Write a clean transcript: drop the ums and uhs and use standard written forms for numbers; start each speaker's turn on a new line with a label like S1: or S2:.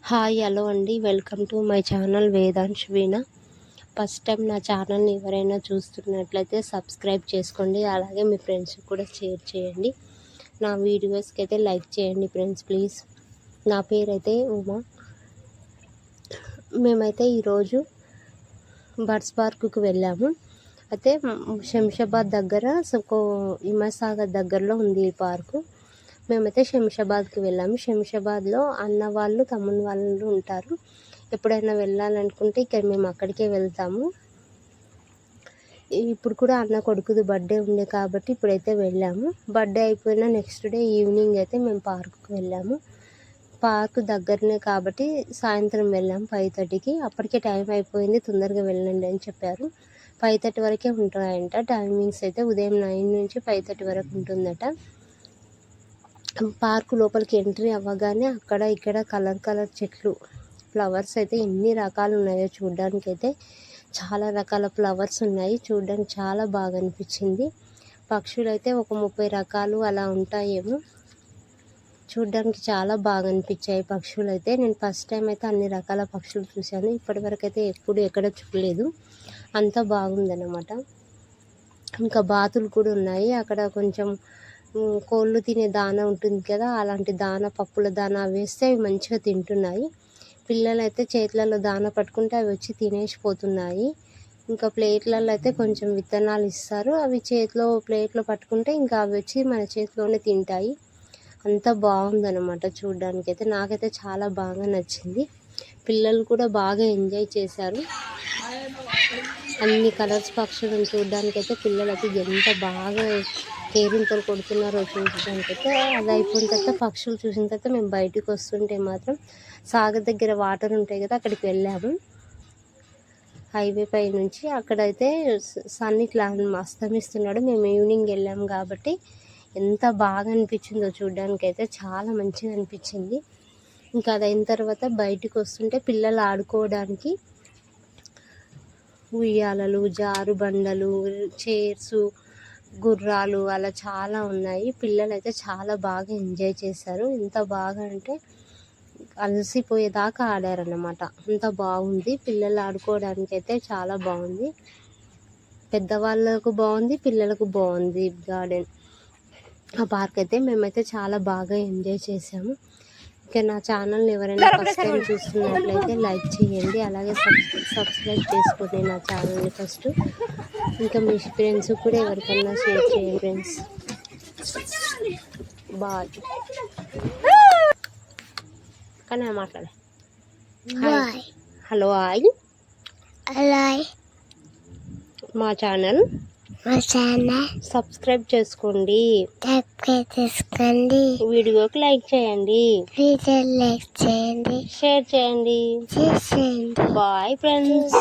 S1: Hi hello అండి, welcome to my channel Vedansh veena. First time నా ఛానల్ని ఎవరైనా చూస్తున్నట్లయితే సబ్స్క్రైబ్ చేసుకోండి, అలాగే మీ ఫ్రెండ్స్కి కూడా షేర్ చేయండి. నా వీడియోస్కి అయితే లైక్ చేయండి ఫ్రెండ్స్ ప్లీజ్. నా పేరైతే ఉమా. మేమైతే ఈరోజు బర్డ్స్ పార్కుకి వెళ్ళాము. అయితే శంషాబాద్ దగ్గర హిమసాగర్ దగ్గరలో ఉంది ఈ పార్కు. మేమైతే శంషాబాద్కి వెళ్ళాము. శంషాబాద్లో అన్న వాళ్ళు తమ్ముని వాళ్ళు ఉంటారు. ఎప్పుడైనా వెళ్ళాలనుకుంటే ఇక్కడ మేము అక్కడికే వెళ్తాము. ఇప్పుడు కూడా అన్న కొడుకుది బర్త్డే ఉండే కాబట్టి ఇప్పుడైతే వెళ్ళాము. బర్త్డే అయిపోయిన నెక్స్ట్ డే ఈవినింగ్ అయితే మేము పార్కుకి వెళ్ళాము. పార్క్ దగ్గరనే కాబట్టి సాయంత్రం వెళ్ళాము 5:30కి. అప్పటికే టైం అయిపోయింది, తొందరగా వెళ్ళండి అని చెప్పారు. 5:30 వరకే ఉంటాయంట టైమింగ్స్. అయితే ఉదయం 9 నుంచి 5:30 వరకు ఉంటుందట. పార్కు లోపలికి ఎంట్రీ అవ్వగానే అక్కడ ఇక్కడ కలర్ చెట్లు, ఫ్లవర్స్ అయితే ఎన్ని రకాలు ఉన్నాయో చూడడానికి. అయితే చాలా రకాల ఫ్లవర్స్ ఉన్నాయి, చూడడానికి చాలా బాగా అనిపించింది. పక్షులు అయితే ఒక 30 రకాలు అలా ఉంటాయేమో, చూడడానికి చాలా బాగా అనిపించాయి పక్షులు అయితే. నేను ఫస్ట్ టైం అయితే అన్ని రకాల పక్షులు చూశాను, ఇప్పటివరకు అయితే ఎక్కడ చూడలేదు. అంత బాగుందన్నమాట. ఇంకా బాతులు కూడా ఉన్నాయి అక్కడ. కొంచెం కోళ్ళు తినే దాన ఉంటుంది కదా, అలాంటి దాన, పప్పుల దాన వేస్తే అవి మంచిగా తింటున్నాయి. పిల్లలు అయితే చేతులలో దాన పట్టుకుంటే అవి వచ్చి తినేసిపోతున్నాయి. ఇంకా ప్లేట్లలో అయితే కొంచెం విత్తనాలు ఇస్తారు, అవి ప్లేట్లో పట్టుకుంటే ఇంకా అవి వచ్చి మన చేతిలోనే తింటాయి. అంత బాగుందన్నమాట చూడడానికి. అయితే నాకైతే చాలా బాగా నచ్చింది. పిల్లలు కూడా బాగా ఎంజాయ్ చేశారు. అన్ని కలర్స్ పక్షులను చూడడానికి అయితే పిల్లలు అయితే ఎంత బాగా కేరింతలు కొడుతున్నారో చూడడానికైతే. అది అయిపోయిన తర్వాత పక్షులు చూసిన తర్వాత మేము బయటకు వస్తుంటే మాత్రం సాగర్ దగ్గర వాటర్ ఉంటాయి కదా, అక్కడికి వెళ్ళాము. హైవే పై నుంచి అక్కడైతే సన్ ఇట్లా అస్తమిస్తున్నాడు. మేము ఈవినింగ్ వెళ్ళాము కాబట్టి ఎంత బాగా అనిపించిందో చూడడానికి. అయితే చాలా మంచిగా అనిపించింది. ఇంకా అది అయిన తర్వాత బయటకు వస్తుంటే పిల్లలు ఆడుకోవడానికి ఉయ్యాలలు, జారు బండలు, చైర్సు, గుర్రాలు అలా చాలా ఉన్నాయి. పిల్లలు అయితే చాలా బాగా ఎంజాయ్ చేశారు. ఎంత బాగా అంటే అలసిపోయేదాకా ఆడారన్నమాట. అంత బాగుంది. పిల్లలు ఆడుకోవడానికి అయితే చాలా బాగుంది. పెద్దవాళ్ళకు బాగుంది, పిల్లలకు బాగుంది గార్డెన్. ఆ పార్క్ అయితే మేమైతే చాలా బాగా ఎంజాయ్ చేసాము. ఇంకా నా ఛానల్ని ఎవరైనా ఫస్ట్ టైం చూస్తున్నట్లయితే లైక్ చేయండి, అలాగే సబ్స్క్రైబ్ చేసుకోండి నా ఛానల్ని ఫస్ట్. ఇంకా మీ ఫ్రెండ్స్ కూడా ఎవరికన్నా షేర్ చేయండి ఫ్రెండ్స్. బాయ్. కానీ మాట్లాడే హలో హాయ్. మా ఛానల్ సబ్స్క్రైబ్ చేసుకోండి, వీడియోకి లైక్ చేయండి, షేర్ చేయండి. Bye friends.